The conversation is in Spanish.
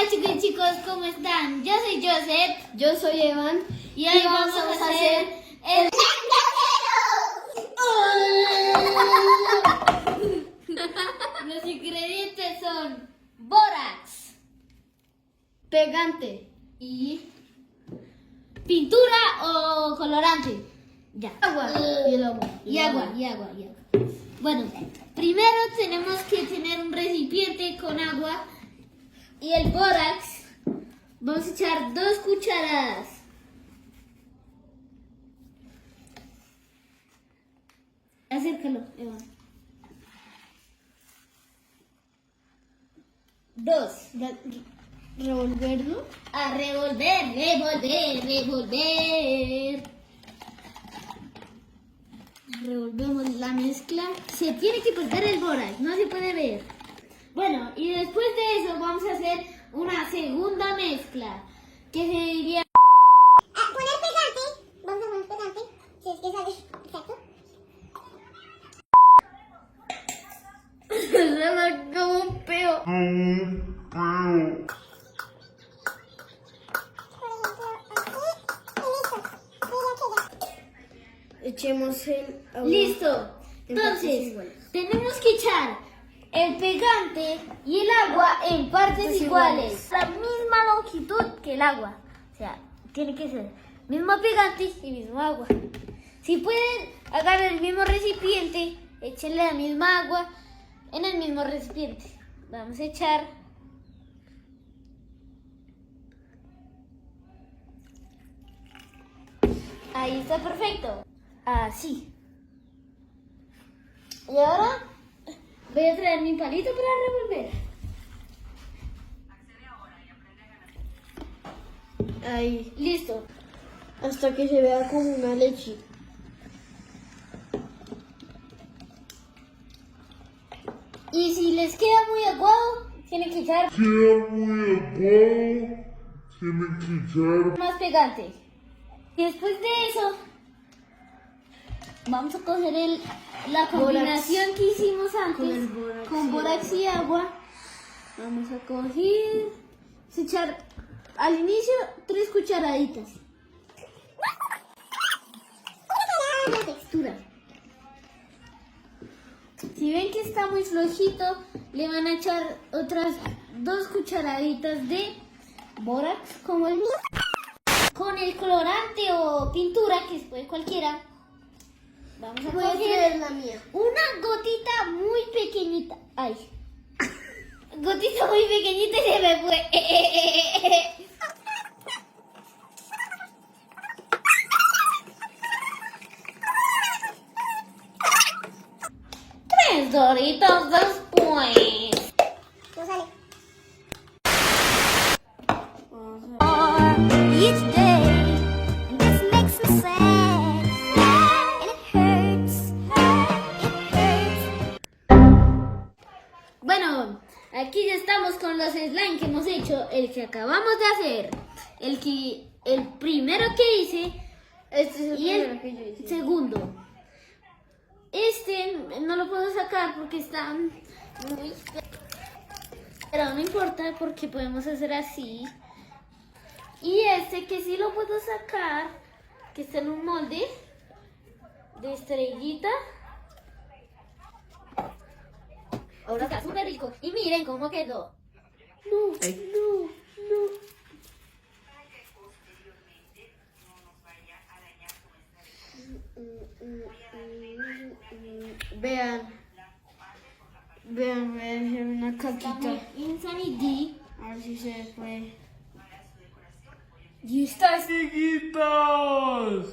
Hola chicos y chicos, ¿cómo están? Yo soy Joseph. Yo soy Evan Y hoy vamos a hacer el... Los ingredientes son bórax pegante y pintura o colorante. Ya. agua y el agua. Y agua. Bueno, primero tenemos que tener un recipiente con agua y el bórax. Vamos a echar 2 cucharadas. Acércalo, Eva. 2. Revolverlo. A revolver. Revolvemos la mezcla. Se tiene que perder el bórax, no se puede ver. Bueno, y después de eso vamos a hacer una segunda mezcla, que sería... Poner pegante, vamos a poner pegante, si es que sale exacto. Se va como un peo. Por ejemplo, así, y listo. Mira que ya. Echemos el agua. Listo. En partes Entonces, iguales. tenemos que echar el pegante y el agua en partes iguales. La misma longitud que el agua. O sea, tiene que ser mismo pegante y mismo agua. Si pueden, agarrar el mismo recipiente, échenle la misma agua en el mismo recipiente. Vamos a echar... Ahí está perfecto. Así. Y ahora voy a traer mi palito para revolver. Ahí. Listo. Hasta que se vea como una leche. Y si les queda muy aguado, tienen que echar más pegante. Y después de eso, vamos a coger la combinación que hicimos antes Con el bórax con y bórax y agua. Vamos a coger, vamos a echar al inicio 3 cucharaditas. La textura. Si ven que está muy flojito, le van a echar otras 2 cucharaditas de bórax, como el mío. Con el colorante o pintura, que se puede cualquiera, vamos a Puede coger ser la mía. una gotita muy pequeñita. Ay. Gotita muy pequeñita y se me fue. Tres doritos después. No sale. Each day, and this makes me sad, and it hurts, it hurts. Bueno, aquí ya estamos con los slime que hemos hecho. El que acabamos de hacer, el primero que hice Este es el y primero que yo el hice. segundo. Este no lo puedo sacar porque está muy... Pero no importa porque podemos hacer así. Y este que sí lo puedo sacar, que está en un molde de estrellita. Ahora está súper rico. Y miren cómo quedó. No. Vean. Vean, voy a hacer una Está muy caquita. insanity. A ver si se fue. Y está Amiguitos,